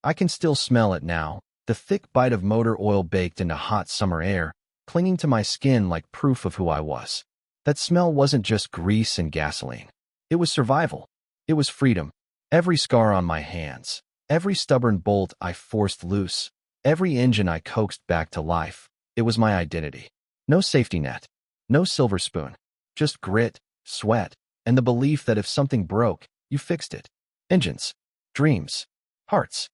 I can still smell it now, the thick bite of motor oil baked into hot summer air, clinging to my skin like proof of who I was. That smell wasn't just grease and gasoline. It was survival. It was freedom. Every scar on my hands, every stubborn bolt I forced loose, every engine I coaxed back to life, it was my identity. No safety net, no silver spoon, just grit, sweat, and the belief that if something broke, you fixed it. Engines, dreams, hearts.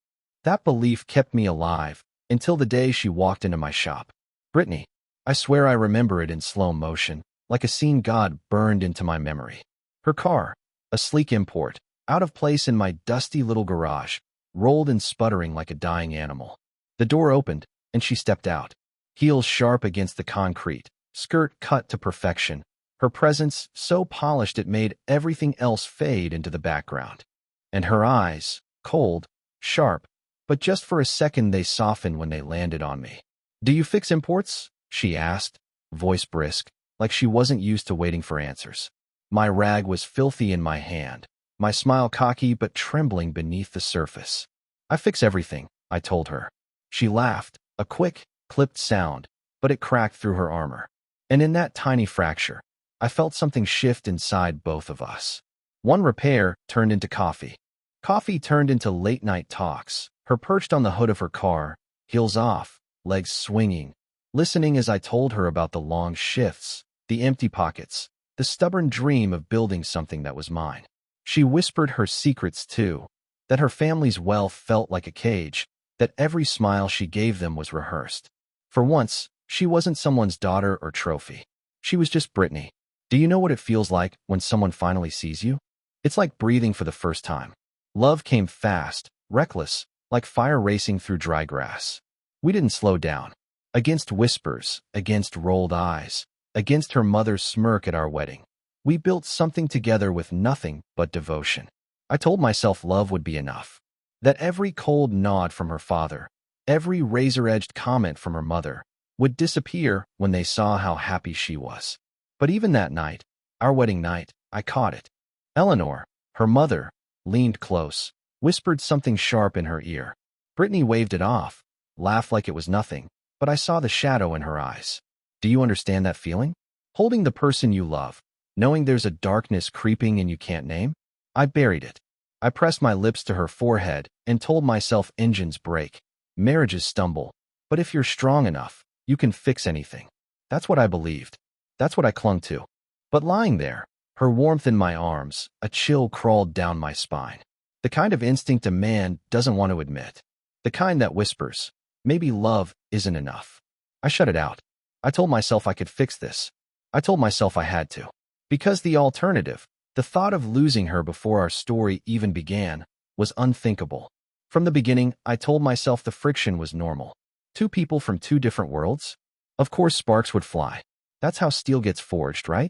That belief kept me alive until the day she walked into my shop. Brittany. I swear I remember it in slow motion, like a scene God burned into my memory. Her car, a sleek import, out of place in my dusty little garage, rolled and sputtering like a dying animal. The door opened, and she stepped out. Heels sharp against the concrete, skirt cut to perfection, her presence so polished it made everything else fade into the background. And her eyes, cold, sharp, but just for a second they softened when they landed on me. "Do you fix imports?" she asked, voice brisk, like she wasn't used to waiting for answers. My rag was filthy in my hand, my smile cocky but trembling beneath the surface. "I fix everything," I told her. She laughed, a quick, clipped sound, but it cracked through her armor. And in that tiny fracture, I felt something shift inside both of us. One repair turned into coffee. Coffee turned into late-night talks, her perched on the hood of her car, heels off, legs swinging, listening as I told her about the long shifts, the empty pockets, the stubborn dream of building something that was mine. She whispered her secrets too, that her family's wealth felt like a cage, that every smile she gave them was rehearsed. For once, she wasn't someone's daughter or trophy. She was just Brittany. Do you know what it feels like when someone finally sees you? It's like breathing for the first time. Love came fast, reckless, like fire racing through dry grass. We didn't slow down. Against whispers, against rolled eyes, against her mother's smirk at our wedding. We built something together with nothing but devotion. I told myself love would be enough. That every cold nod from her father, every razor-edged comment from her mother, would disappear when they saw how happy she was. But even that night, our wedding night, I caught it. Eleanor, her mother, leaned close, whispered something sharp in her ear. Brittany waved it off, laughed like it was nothing, but I saw the shadow in her eyes. Do you understand that feeling? Holding the person you love, knowing there's a darkness creeping and you can't name? I buried it. I pressed my lips to her forehead and told myself engines break, marriages stumble, but if you're strong enough, you can fix anything. That's what I believed. That's what I clung to. But lying there, her warmth in my arms, a chill crawled down my spine. The kind of instinct a man doesn't want to admit. The kind that whispers, maybe love isn't enough. I shut it out. I told myself I could fix this. I told myself I had to. Because the alternative, the thought of losing her before our story even began, was unthinkable. From the beginning, I told myself the friction was normal. Two people from two different worlds? Of course sparks would fly. That's how steel gets forged, right?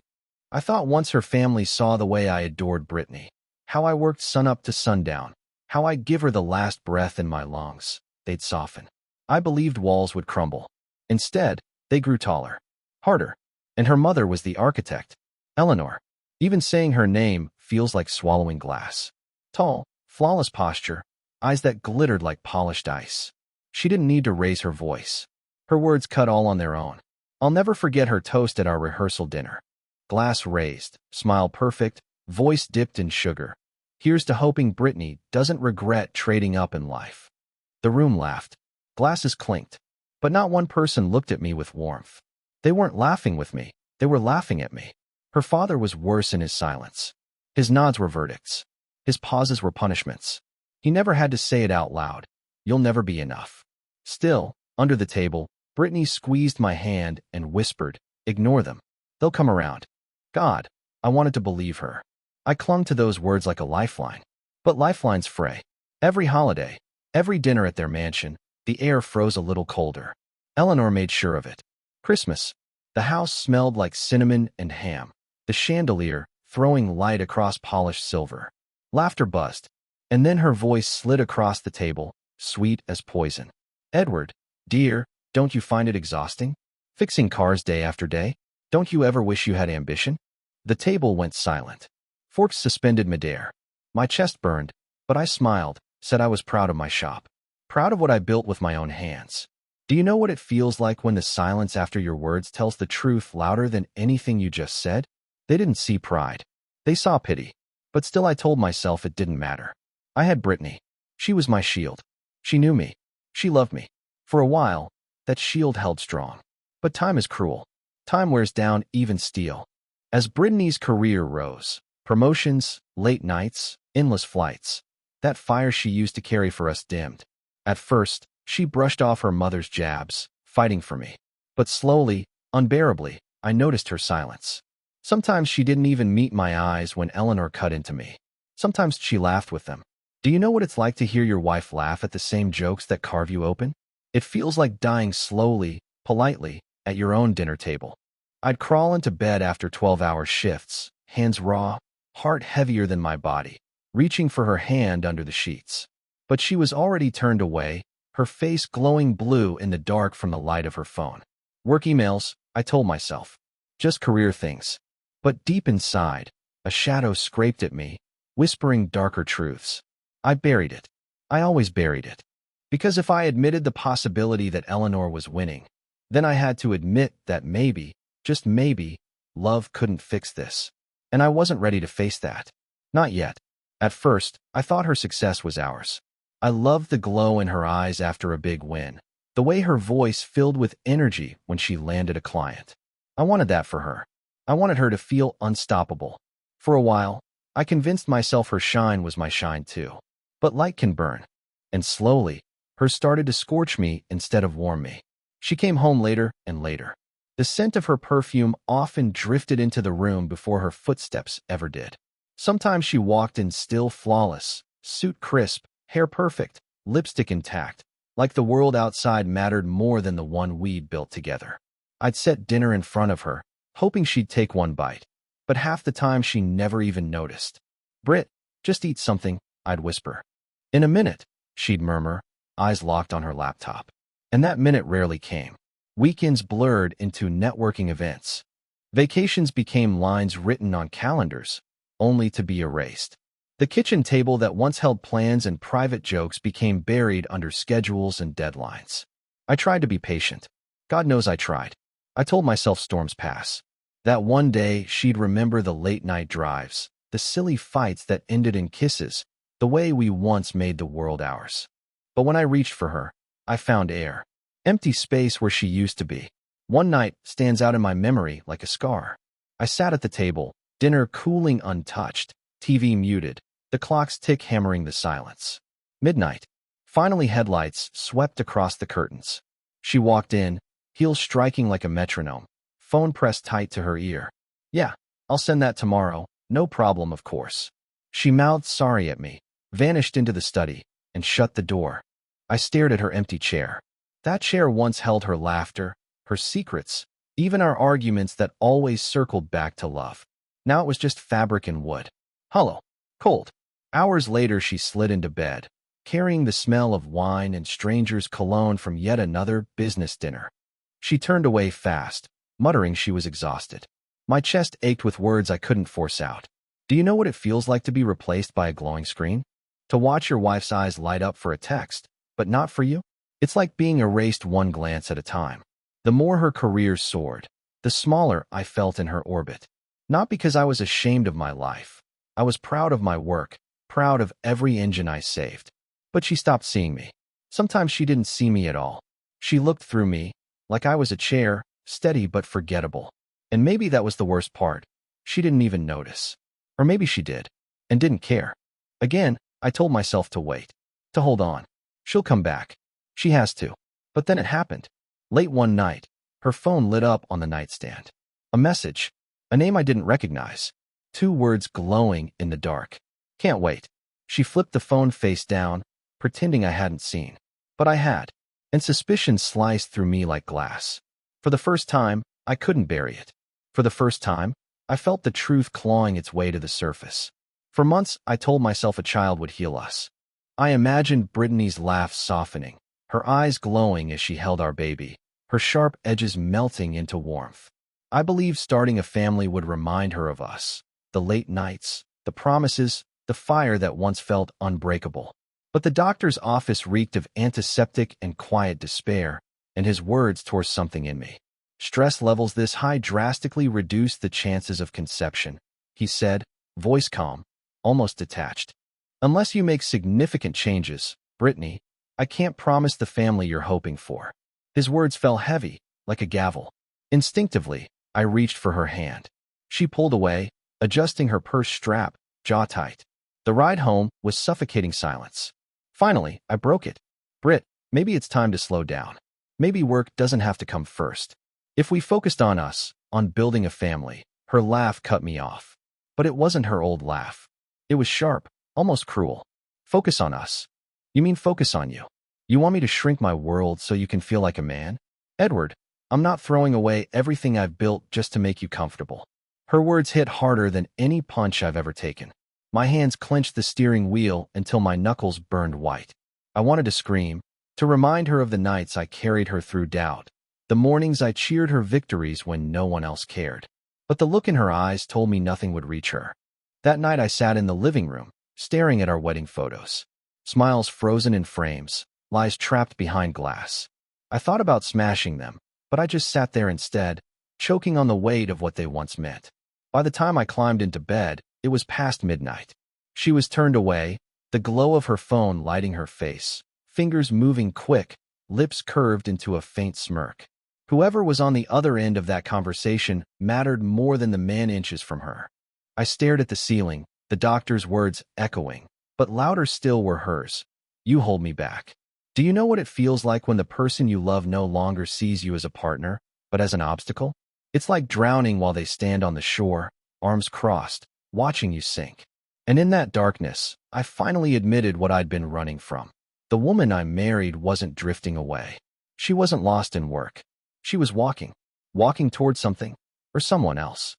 I thought once her family saw the way I adored Brittany, how I worked sunup to sundown, how I'd give her the last breath in my lungs, they'd soften. I believed walls would crumble. Instead, they grew taller, harder, and her mother was the architect, Eleanor. Even saying her name feels like swallowing glass. Tall, flawless posture, eyes that glittered like polished ice. She didn't need to raise her voice. Her words cut all on their own. I'll never forget her toast at our rehearsal dinner. Glass raised, smile perfect, voice dipped in sugar. Here's to hoping Brittany doesn't regret trading up in life. The room laughed. Glasses clinked. But not one person looked at me with warmth. They weren't laughing with me. They were laughing at me. Her father was worse in his silence. His nods were verdicts. His pauses were punishments. He never had to say it out loud. You'll never be enough. Still, under the table, Brittany squeezed my hand and whispered, ignore them. They'll come around. God, I wanted to believe her. I clung to those words like a lifeline. But lifelines fray. Every holiday, every dinner at their mansion, the air froze a little colder. Eleanor made sure of it. Christmas. The house smelled like cinnamon and ham. The chandelier, throwing light across polished silver. Laughter buzzed. And then her voice slid across the table, sweet as poison. Edward, dear, don't you find it exhausting? Fixing cars day after day? Don't you ever wish you had ambition? The table went silent. Forks suspended midair. My chest burned, but I smiled, said I was proud of my shop. proud of what I built with my own hands. Do you know what it feels like when the silence after your words tells the truth louder than anything you just said? They didn't see pride. They saw pity. But still I told myself it didn't matter. I had Brittany. She was my shield. She knew me. She loved me. For a while, that shield held strong. But time is cruel. Time wears down even steel. As Brittany's career rose, promotions, late nights, endless flights, that fire she used to carry for us dimmed. At first, she brushed off her mother's jabs, fighting for me. But slowly, unbearably, I noticed her silence. Sometimes she didn't even meet my eyes when Eleanor cut into me. Sometimes she laughed with them. Do you know what it's like to hear your wife laugh at the same jokes that carve you open? It feels like dying slowly, politely, at your own dinner table. I'd crawl into bed after 12-hour shifts, hands raw, heart heavier than my body, reaching for her hand under the sheets. But she was already turned away, her face glowing blue in the dark from the light of her phone. Work emails, I told myself. Just career things. But deep inside, a shadow scraped at me, whispering darker truths. I buried it. I always buried it. Because if I admitted the possibility that Eleanor was winning, then I had to admit that maybe, just maybe, love couldn't fix this. And I wasn't ready to face that. Not yet. At first, I thought her success was ours. I loved the glow in her eyes after a big win, the way her voice filled with energy when she landed a client. I wanted that for her. I wanted her to feel unstoppable. For a while, I convinced myself her shine was my shine too. But light can burn. And slowly, hers started to scorch me instead of warm me. She came home later and later. The scent of her perfume often drifted into the room before her footsteps ever did. Sometimes she walked in still flawless, suit crisp, hair perfect, lipstick intact, like the world outside mattered more than the one we'd built together. I'd set dinner in front of her, hoping she'd take one bite. But half the time she never even noticed. "Britt, just eat something," I'd whisper. "In a minute," she'd murmur, eyes locked on her laptop. And that minute rarely came. Weekends blurred into networking events. Vacations became lines written on calendars, only to be erased. The kitchen table that once held plans and private jokes became buried under schedules and deadlines. I tried to be patient. God knows I tried. I told myself storms pass. That one day she'd remember the late-night drives, the silly fights that ended in kisses, the way we once made the world ours. But when I reached for her, I found air. Empty space where she used to be. One night stands out in my memory like a scar. I sat at the table, dinner cooling untouched, TV muted, the clock's tick hammering the silence. Midnight. Finally headlights swept across the curtains. She walked in, heels striking like a metronome, phone pressed tight to her ear. "Yeah, I'll send that tomorrow, no problem of course." She mouthed sorry at me, vanished into the study, and shut the door. I stared at her empty chair. That chair once held her laughter, her secrets, even our arguments that always circled back to love. Now it was just fabric and wood. Hollow. Cold. Hours later she slid into bed, carrying the smell of wine and strangers' cologne from yet another business dinner. She turned away fast, muttering she was exhausted. My chest ached with words I couldn't force out. Do you know what it feels like to be replaced by a glowing screen? To watch your wife's eyes light up for a text, but not for you? It's like being erased one glance at a time. The more her career soared, the smaller I felt in her orbit. Not because I was ashamed of my life. I was proud of my work, proud of every engine I saved. But she stopped seeing me. Sometimes she didn't see me at all. She looked through me, like I was a chair, steady but forgettable. And maybe that was the worst part. She didn't even notice. Or maybe she did, and didn't care. Again, I told myself to wait, to hold on. She'll come back. She has to. But then it happened. Late one night, her phone lit up on the nightstand. A message. A name I didn't recognize. 2 words glowing in the dark. "Can't wait." She flipped the phone face down, pretending I hadn't seen. But I had. And suspicion sliced through me like glass. For the first time, I couldn't bury it. For the first time, I felt the truth clawing its way to the surface. For months, I told myself a child would heal us. I imagined Brittany's laugh softening, her eyes glowing as she held our baby, her sharp edges melting into warmth. I believed starting a family would remind her of us, the late nights, the promises, the fire that once felt unbreakable. But the doctor's office reeked of antiseptic and quiet despair, and his words tore something in me. Stress levels this high drastically reduce the chances of conception, he said, voice calm, almost detached. Unless you make significant changes, Brittany, I can't promise the family you're hoping for. His words fell heavy, like a gavel. Instinctively, I reached for her hand. She pulled away, adjusting her purse strap, jaw tight. The ride home was suffocating silence. Finally, I broke it. Britt, maybe it's time to slow down. Maybe work doesn't have to come first. If we focused on us, on building a family, her laugh cut me off. But it wasn't her old laugh. It was sharp, almost cruel. Focus on us. You mean focus on you? You want me to shrink my world so you can feel like a man? Edward, I'm not throwing away everything I've built just to make you comfortable. Her words hit harder than any punch I've ever taken. My hands clenched the steering wheel until my knuckles burned white. I wanted to scream, to remind her of the nights I carried her through doubt, the mornings I cheered her victories when no one else cared. But the look in her eyes told me nothing would reach her. That night I sat in the living room, staring at our wedding photos. Smiles frozen in frames, lies trapped behind glass. I thought about smashing them, but I just sat there instead, choking on the weight of what they once meant. By the time I climbed into bed, it was past midnight. She was turned away, the glow of her phone lighting her face, fingers moving quick, lips curved into a faint smirk. Whoever was on the other end of that conversation mattered more than the man inches from her. I stared at the ceiling, the doctor's words echoing, but louder still were hers. You hold me back. Do you know what it feels like when the person you love no longer sees you as a partner, but as an obstacle? It's like drowning while they stand on the shore, arms crossed, watching you sink. And in that darkness, I finally admitted what I'd been running from. The woman I married wasn't drifting away. She wasn't lost in work. She was walking towards something, or someone else.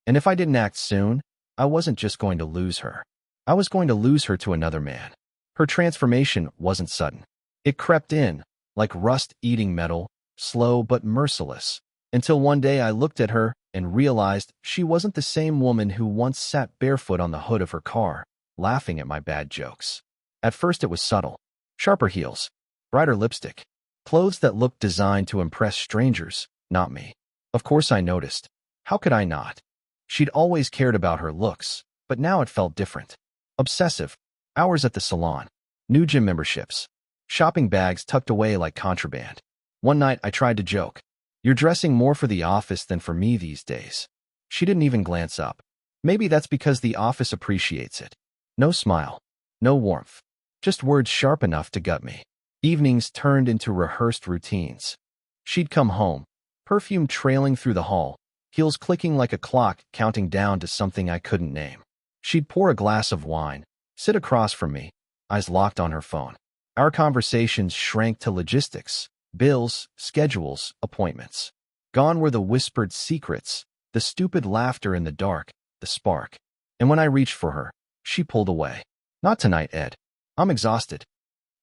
And if I didn't act soon, I wasn't just going to lose her. I was going to lose her to another man. Her transformation wasn't sudden. It crept in, like rust eating metal, slow but merciless, until one day I looked at her and realized she wasn't the same woman who once sat barefoot on the hood of her car, laughing at my bad jokes. At first it was subtle. Sharper heels, brighter lipstick, clothes that looked designed to impress strangers, not me. Of course I noticed. How could I not? She'd always cared about her looks, but now it felt different. Obsessive, hours at the salon, new gym memberships, shopping bags tucked away like contraband. One night I tried to joke, "You're dressing more for the office than for me these days." She didn't even glance up. Maybe that's because the office appreciates it. No smile, no warmth, just words sharp enough to gut me. Evenings turned into rehearsed routines. She'd come home, perfume trailing through the hall, heels clicking like a clock counting down to something I couldn't name. She'd pour a glass of wine, sit across from me, eyes locked on her phone. Our conversations shrank to logistics, bills, schedules, appointments. Gone were the whispered secrets, the stupid laughter in the dark, the spark. And when I reached for her, she pulled away. "Not tonight, Ed. I'm exhausted."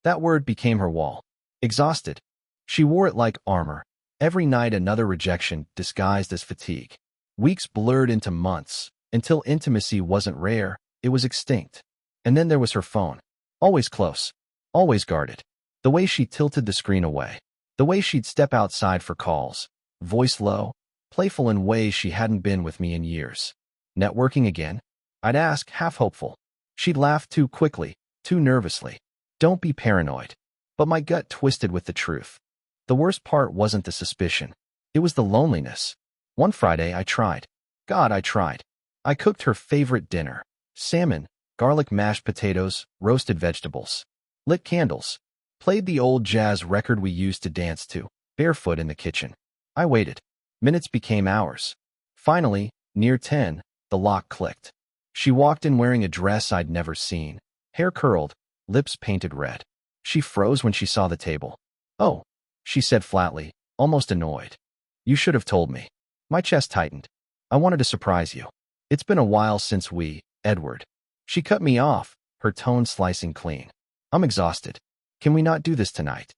That word became her wall. Exhausted. She wore it like armor. Every night another rejection disguised as fatigue. Weeks blurred into months, until intimacy wasn't rare, it was extinct. And then there was her phone. Always close. Always guarded. The way she tilted the screen away. The way she'd step outside for calls. Voice low, playful in ways she hadn't been with me in years. "Networking again?" I'd ask, half hopeful. She'd laugh too quickly, too nervously. "Don't be paranoid." But my gut twisted with the truth. The worst part wasn't the suspicion. It was the loneliness. One Friday I tried. God, I tried. I cooked her favorite dinner. Salmon, garlic mashed potatoes, roasted vegetables. Lit candles. Played the old jazz record we used to dance to, barefoot in the kitchen. I waited. Minutes became hours. Finally, near 10, the lock clicked. She walked in wearing a dress I'd never seen. Hair curled, lips painted red. She froze when she saw the table. "Oh," she said flatly, almost annoyed. "You should have told me." My chest tightened. "I wanted to surprise you. It's been a while since Edward." She cut me off, her tone slicing clean. "I'm exhausted. Can we not do this tonight?"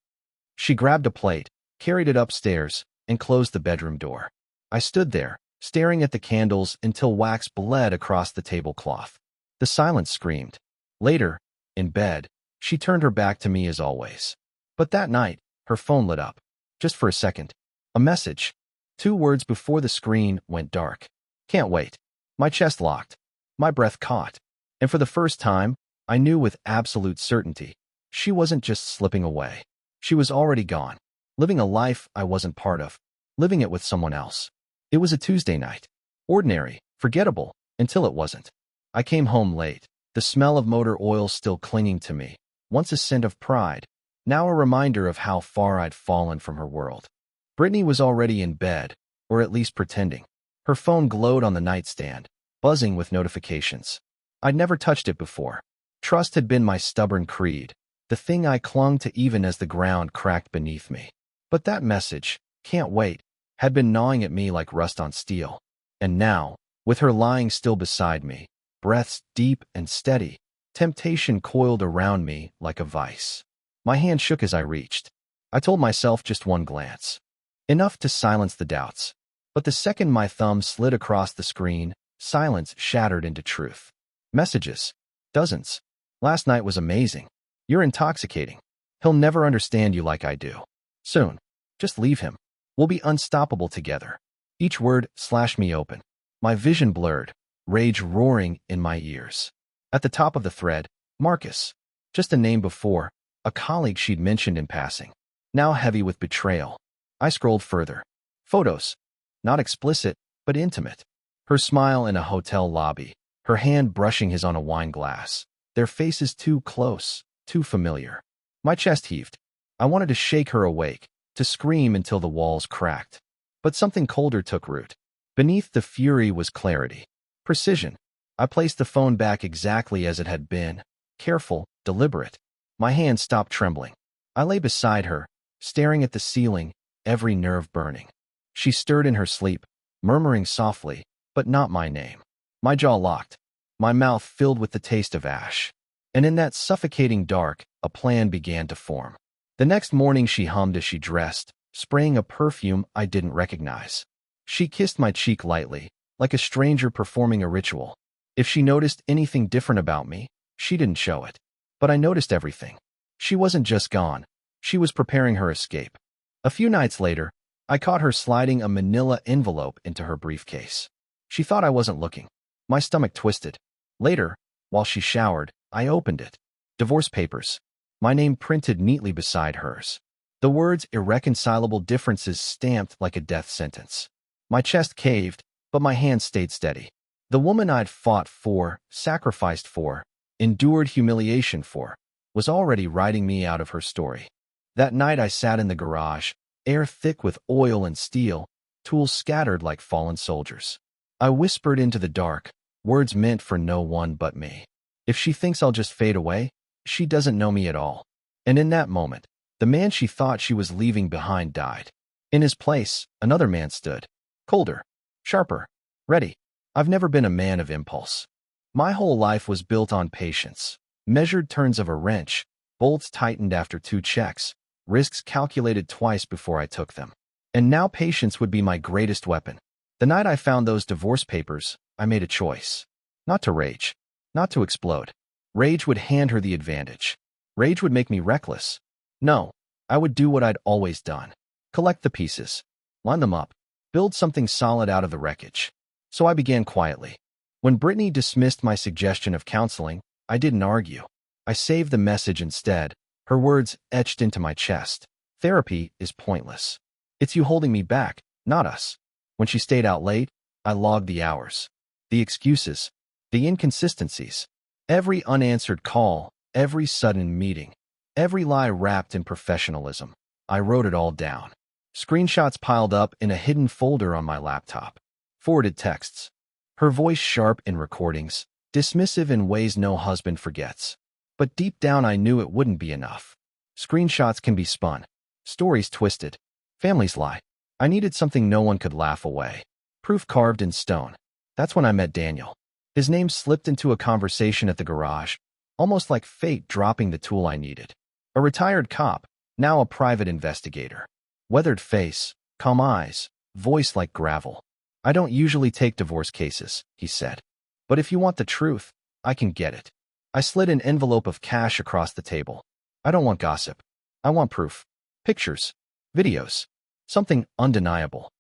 She grabbed a plate, carried it upstairs, and closed the bedroom door. I stood there, staring at the candles until wax bled across the tablecloth. The silence screamed. Later, in bed, She turned her back to me as always. But that night, her phone lit up. Just for a second. A message. 2 words before the screen went dark. Can't wait. My chest locked. My breath caught. And for the first time, I knew with absolute certainty, she wasn't just slipping away. She was already gone. Living a life I wasn't part of. Living it with someone else. It was a Tuesday night. Ordinary, forgettable, until it wasn't. I came home late, the smell of motor oil still clinging to me, once a scent of pride, now a reminder of how far I'd fallen from her world. Brittany was already in bed, or at least pretending. Her phone glowed on the nightstand, buzzing with notifications. I'd never touched it before. Trust had been my stubborn creed, the thing I clung to even as the ground cracked beneath me. But that message, "Can't wait," had been gnawing at me like rust on steel. And now, with her lying still beside me, breaths deep and steady, temptation coiled around me like a vice. My hand shook as I reached. I told myself just one glance. Enough to silence the doubts. But the second my thumb slid across the screen, silence shattered into truth. Messages. Dozens. Last night was amazing. You're intoxicating. He'll never understand you like I do. Soon. Just leave him. We'll be unstoppable together. Each word slashed me open. My vision blurred, rage roaring in my ears. At the top of the thread, Marcus. Just a name before, a colleague she'd mentioned in passing. Now heavy with betrayal. I scrolled further. Photos. Not explicit, but intimate. Her smile in a hotel lobby, her hand brushing his on a wine glass. Their faces too close, too familiar. My chest heaved. I wanted to shake her awake, to scream until the walls cracked. But something colder took root. Beneath the fury was clarity. Precision. I placed the phone back exactly as it had been. Careful, deliberate. My hand stopped trembling. I lay beside her, staring at the ceiling, every nerve burning. She stirred in her sleep, murmuring softly, but not my name. My jaw locked, my mouth filled with the taste of ash. And in that suffocating dark, a plan began to form. The next morning she hummed as she dressed, spraying a perfume I didn't recognize. She kissed my cheek lightly, like a stranger performing a ritual. If she noticed anything different about me, she didn't show it. But I noticed everything. She wasn't just gone. She was preparing her escape. A few nights later, I caught her sliding a manila envelope into her briefcase. She thought I wasn't looking. My stomach twisted. Later, while she showered, I opened it. Divorce papers. My name printed neatly beside hers. The words irreconcilable differences stamped like a death sentence. My chest caved, but my hand stayed steady. The woman I'd fought for, sacrificed for, endured humiliation for, was already writing me out of her story. That night I sat in the garage, air thick with oil and steel, tools scattered like fallen soldiers. I whispered into the dark, words meant for no one but me. If she thinks I'll just fade away, she doesn't know me at all. And in that moment, the man she thought she was leaving behind died. In his place, another man stood. Colder, sharper, ready. I've never been a man of impulse. My whole life was built on patience. Measured turns of a wrench, bolts tightened after 2 checks, risks calculated twice before I took them. And now patience would be my greatest weapon. The night I found those divorce papers, I made a choice. Not to rage. Not to explode. Rage would hand her the advantage. Rage would make me reckless. No, I would do what I'd always done. Collect the pieces. Line them up. Build something solid out of the wreckage. So I began quietly. When Brittany dismissed my suggestion of counseling, I didn't argue. I saved the message instead, her words etched into my chest. Therapy is pointless. It's you holding me back, not us. When she stayed out late, I logged the hours. The excuses. The inconsistencies. Every unanswered call, every sudden meeting. Every lie wrapped in professionalism. I wrote it all down. Screenshots piled up in a hidden folder on my laptop. Forwarded texts. Her voice sharp in recordings, dismissive in ways no husband forgets. But deep down I knew it wouldn't be enough. Screenshots can be spun. Stories twisted. Families lie. I needed something no one could laugh away. Proof carved in stone. That's when I met Daniel. His name slipped into a conversation at the garage, almost like fate dropping the tool I needed. A retired cop, now a private investigator. Weathered face, calm eyes, voice like gravel. I don't usually take divorce cases, he said. But if you want the truth, I can get it. I slid an envelope of cash across the table. I don't want gossip. I want proof. Pictures. Videos. Something undeniable.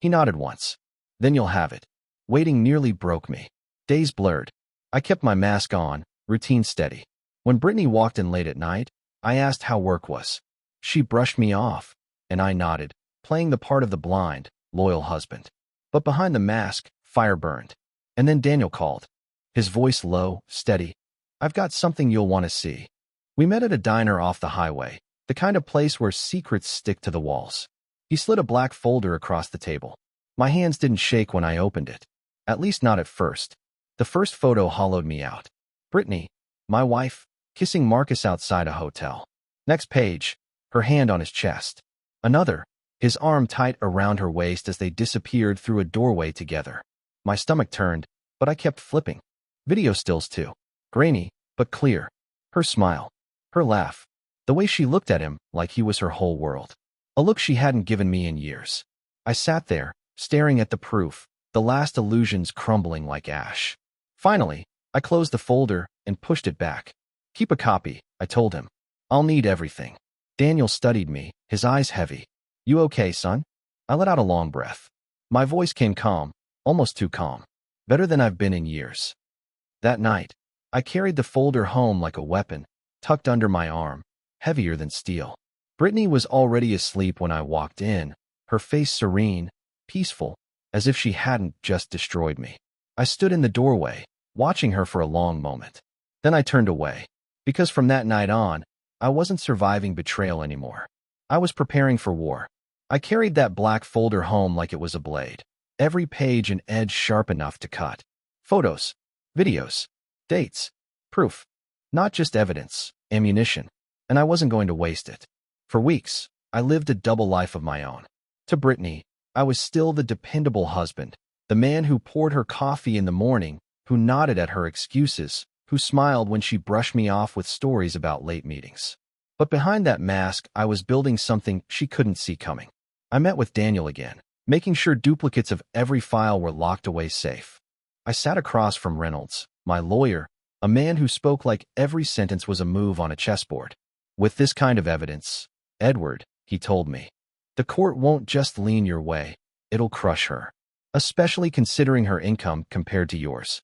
He nodded once. Then you'll have it. Waiting nearly broke me. Days blurred. I kept my mask on, routine steady. When Brittany walked in late at night, I asked how work was. She brushed me off, and I nodded, playing the part of the blind, loyal husband. But behind the mask, fire burned. And then Daniel called. His voice low, steady. I've got something you'll want to see. We met at a diner off the highway, the kind of place where secrets stick to the walls. He slid a black folder across the table. My hands didn't shake when I opened it. At least not at first. The first photo hollowed me out. Brittany, my wife, kissing Marcus outside a hotel. Next page, her hand on his chest. Another, his arm tight around her waist as they disappeared through a doorway together. My stomach turned, but I kept flipping. Video stills too. Grainy, but clear. Her smile. Her laugh. The way she looked at him like he was her whole world. A look she hadn't given me in years. I sat there, staring at the proof, the last illusions crumbling like ash. Finally, I closed the folder and pushed it back. Keep a copy, I told him. I'll need everything. Daniel studied me, his eyes heavy. You okay, son? I let out a long breath. My voice came calm, almost too calm. Better than I've been in years. That night, I carried the folder home like a weapon, tucked under my arm, heavier than steel. Brittany was already asleep when I walked in, her face serene, peaceful, as if she hadn't just destroyed me. I stood in the doorway, watching her for a long moment. Then I turned away, because from that night on, I wasn't surviving betrayal anymore. I was preparing for war. I carried that black folder home like it was a blade, every page an edge sharp enough to cut. Photos, videos, dates, proof. Not just evidence, ammunition. And I wasn't going to waste it. For weeks, I lived a double life of my own. To Brittany, I was still the dependable husband, the man who poured her coffee in the morning, who nodded at her excuses, who smiled when she brushed me off with stories about late meetings. But behind that mask, I was building something she couldn't see coming. I met with Daniel again, making sure duplicates of every file were locked away safe. I sat across from Reynolds, my lawyer, a man who spoke like every sentence was a move on a chessboard. With this kind of evidence, Edward, he told me, the court won't just lean your way, it'll crush her, especially considering her income compared to yours.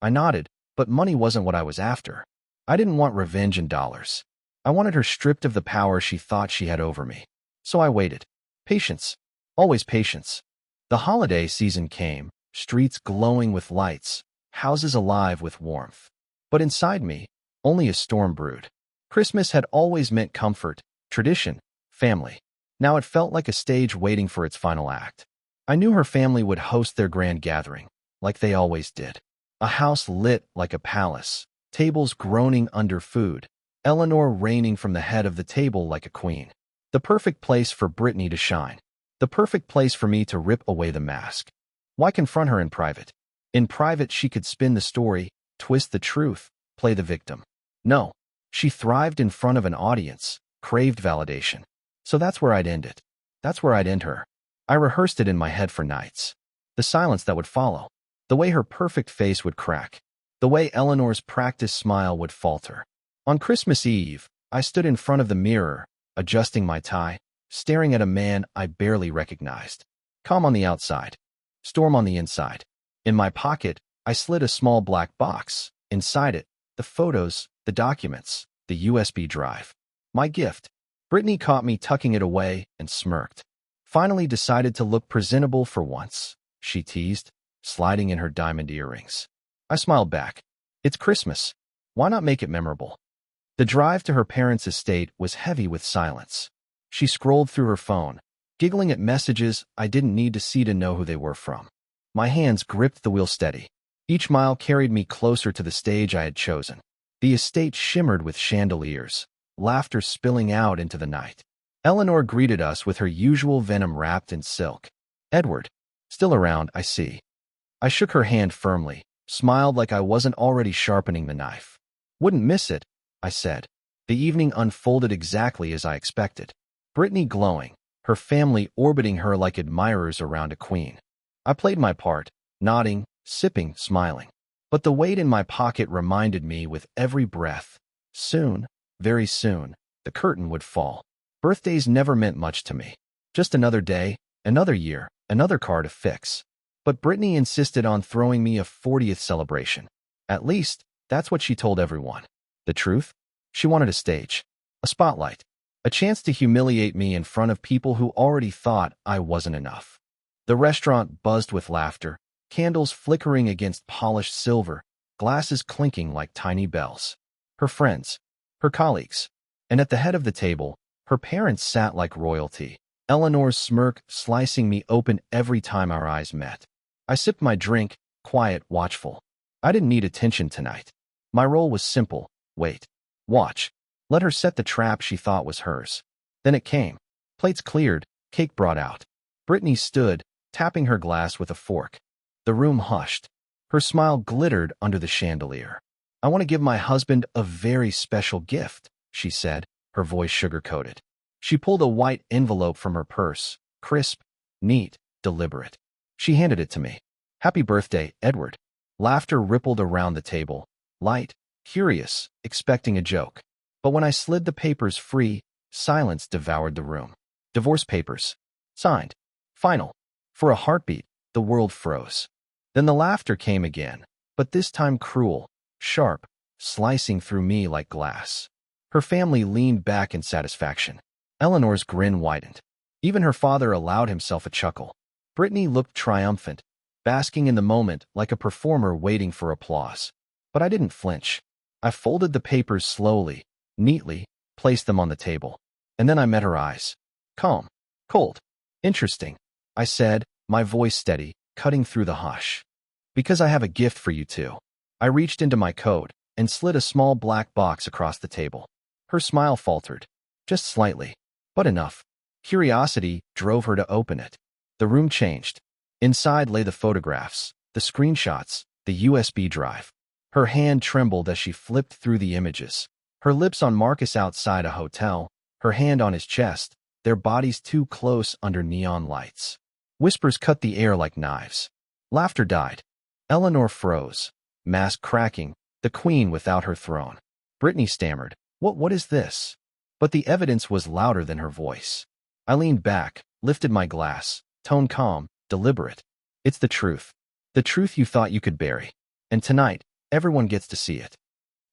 I nodded, but money wasn't what I was after. I didn't want revenge in dollars. I wanted her stripped of the power she thought she had over me. So I waited. Patience. Always patience. The holiday season came, streets glowing with lights, houses alive with warmth. But inside me, only a storm brewed. Christmas had always meant comfort, tradition, family. Now it felt like a stage waiting for its final act. I knew her family would host their grand gathering, like they always did. A house lit like a palace, tables groaning under food, Eleanor reigning from the head of the table like a queen. The perfect place for Brittany to shine. The perfect place for me to rip away the mask. Why confront her in private? In private, she could spin the story, twist the truth, play the victim. No, she thrived in front of an audience, craved validation. So that's where I'd end it. That's where I'd end her. I rehearsed it in my head for nights. The silence that would follow. The way her perfect face would crack. The way Eleanor's practiced smile would falter. On Christmas Eve, I stood in front of the mirror, adjusting my tie, staring at a man I barely recognized. Calm on the outside, storm on the inside. In my pocket, I slid a small black box. Inside it, the photos, the documents, the USB drive. My gift. Brittany caught me tucking it away and smirked. Finally decided to look presentable for once, she teased, sliding in her diamond earrings. I smiled back. It's Christmas. Why not make it memorable? The drive to her parents' estate was heavy with silence. She scrolled through her phone, giggling at messages I didn't need to see to know who they were from. My hands gripped the wheel steady. Each mile carried me closer to the stage I had chosen. The estate shimmered with chandeliers, laughter spilling out into the night. Eleanor greeted us with her usual venom wrapped in silk. Edward, still around, I see. I shook her hand firmly, smiled like I wasn't already sharpening the knife. Wouldn't miss it, I said. The evening unfolded exactly as I expected. Brittany glowing, her family orbiting her like admirers around a queen. I played my part, nodding, sipping, smiling. But the weight in my pocket reminded me with every breath, soon, very soon, the curtain would fall. Birthdays never meant much to me. Just another day, another year, another car to fix. But Brittany insisted on throwing me a 40th celebration. At least, that's what she told everyone. The truth? She wanted a stage, a spotlight, a chance to humiliate me in front of people who already thought I wasn't enough. The restaurant buzzed with laughter, candles flickering against polished silver, glasses clinking like tiny bells. Her friends, her colleagues, and at the head of the table, her parents sat like royalty, Eleanor's smirk slicing me open every time our eyes met. I sipped my drink, quiet, watchful. I didn't need attention tonight. My role was simple: wait, watch, let her set the trap she thought was hers. Then it came. Plates cleared, cake brought out. Brittany stood, tapping her glass with a fork. The room hushed. Her smile glittered under the chandelier. "I want to give my husband a very special gift," she said, her voice sugar-coated. She pulled a white envelope from her purse, crisp, neat, deliberate. She handed it to me. "Happy birthday, Edward." Laughter rippled around the table, light, curious, expecting a joke. But when I slid the papers free, silence devoured the room. Divorce papers. Signed. Final. For a heartbeat, the world froze. Then the laughter came again, but this time cruel, sharp, slicing through me like glass. Her family leaned back in satisfaction. Eleanor's grin widened. Even her father allowed himself a chuckle. Brittany looked triumphant, basking in the moment like a performer waiting for applause. But I didn't flinch. I folded the papers slowly, neatly, placed them on the table. And then I met her eyes. Calm, cold, interesting, I said, my voice steady, cutting through the hush. "Because I have a gift for you two." I reached into my coat and slid a small black box across the table. Her smile faltered, just slightly, but enough. Curiosity drove her to open it. The room changed. Inside lay the photographs, the screenshots, the USB drive. Her hand trembled as she flipped through the images. Her lips on Marcus outside a hotel, her hand on his chest, their bodies too close under neon lights. Whispers cut the air like knives. Laughter died. Eleanor froze, mask cracking, the queen without her throne. Brittany stammered, What is this?" But the evidence was louder than her voice. I leaned back, lifted my glass, tone calm, deliberate. "It's the truth. The truth you thought you could bury. And tonight, everyone gets to see it."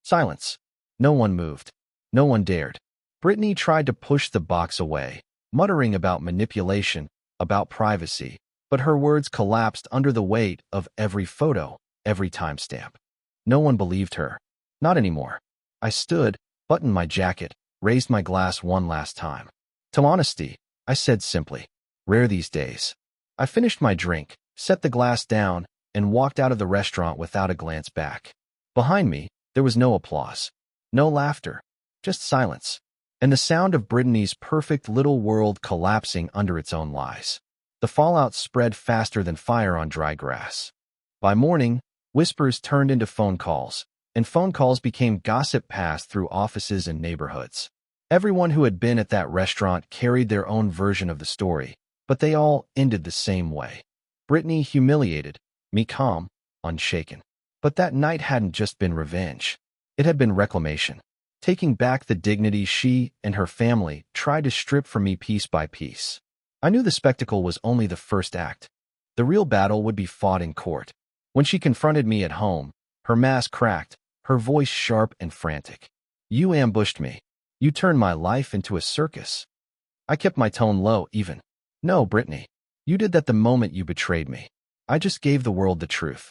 Silence. No one moved. No one dared. Brittany tried to push the box away, muttering about manipulation, about privacy, but her words collapsed under the weight of every photo, every timestamp. No one believed her. Not anymore. I stood, buttoned my jacket, raised my glass one last time. "To honesty," I said simply. "Rare these days." I finished my drink, set the glass down, and walked out of the restaurant without a glance back. Behind me, there was no applause, no laughter, just silence, and the sound of Brittany's perfect little world collapsing under its own lies. The fallout spread faster than fire on dry grass. By morning, whispers turned into phone calls, and phone calls became gossip passed through offices and neighborhoods. Everyone who had been at that restaurant carried their own version of the story, but they all ended the same way. Brittany humiliated, me calm, unshaken. But that night hadn't just been revenge. It had been reclamation, taking back the dignity she and her family tried to strip from me piece by piece. I knew the spectacle was only the first act. The real battle would be fought in court. When she confronted me at home, her mask cracked, her voice sharp and frantic. "You ambushed me. You turned my life into a circus." I kept my tone low, even. "No, Brittany. You did that the moment you betrayed me. I just gave the world the truth."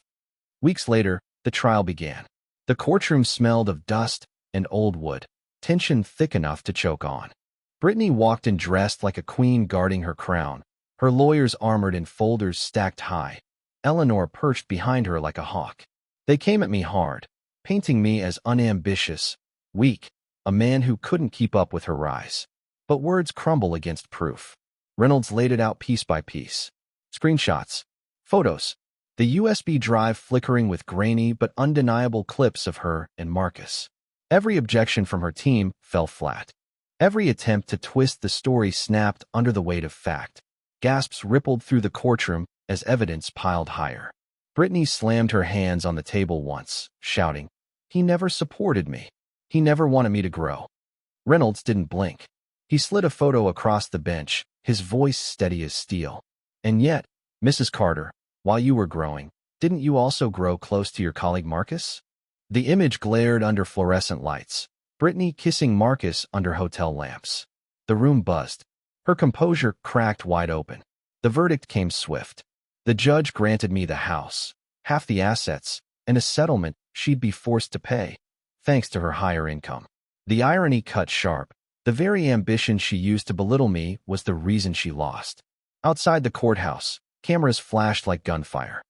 Weeks later, the trial began. The courtroom smelled of dust and old wood, tension thick enough to choke on. Brittany walked in dressed like a queen guarding her crown, her lawyers armored in folders stacked high. Eleanor perched behind her like a hawk. They came at me hard, painting me as unambitious, weak, a man who couldn't keep up with her rise. But words crumble against proof. Reynolds laid it out piece by piece. Screenshots, photos, the USB drive flickering with grainy but undeniable clips of her and Marcus. Every objection from her team fell flat. Every attempt to twist the story snapped under the weight of fact. Gasps rippled through the courtroom as evidence piled higher. Brittany slammed her hands on the table once, shouting, "He never supported me. He never wanted me to grow." Reynolds didn't blink. He slid a photo across the bench, his voice steady as steel. "And yet, Mrs. Carter, while you were growing, didn't you also grow close to your colleague Marcus?" The image glared under fluorescent lights, Brittany kissing Marcus under hotel lamps. The room buzzed. Her composure cracked wide open. The verdict came swift. The judge granted me the house, half the assets, and a settlement she'd be forced to pay, thanks to her higher income. The irony cut sharp. The very ambition she used to belittle me was the reason she lost. Outside the courthouse, cameras flashed like gunfire.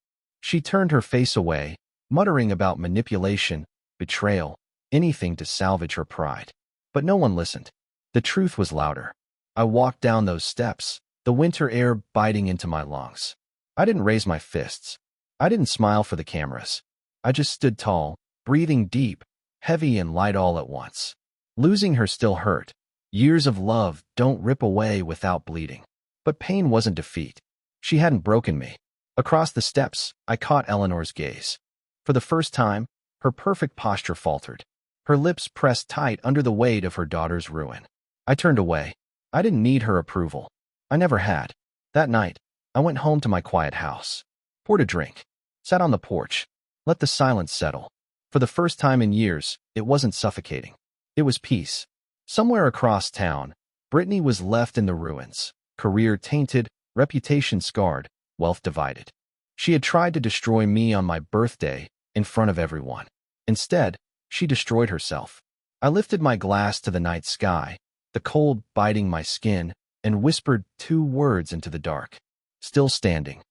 She turned her face away, muttering about manipulation, betrayal, anything to salvage her pride. But no one listened. The truth was louder. I walked down those steps, the winter air biting into my lungs. I didn't raise my fists. I didn't smile for the cameras. I just stood tall, breathing deep, heavy and light all at once. Losing her still hurt. Years of love don't rip away without bleeding. But pain wasn't defeat. She hadn't broken me. Across the steps, I caught Eleanor's gaze. For the first time, her perfect posture faltered. Her lips pressed tight under the weight of her daughter's ruin. I turned away. I didn't need her approval. I never had. That night, I went home to my quiet house, poured a drink, sat on the porch, let the silence settle. For the first time in years, it wasn't suffocating. It was peace. Somewhere across town, Brittany was left in the ruins, career tainted, reputation scarred, wealth divided. She had tried to destroy me on my birthday in front of everyone. Instead, she destroyed herself. I lifted my glass to the night sky, the cold biting my skin, and whispered 2 words into the dark. Still standing.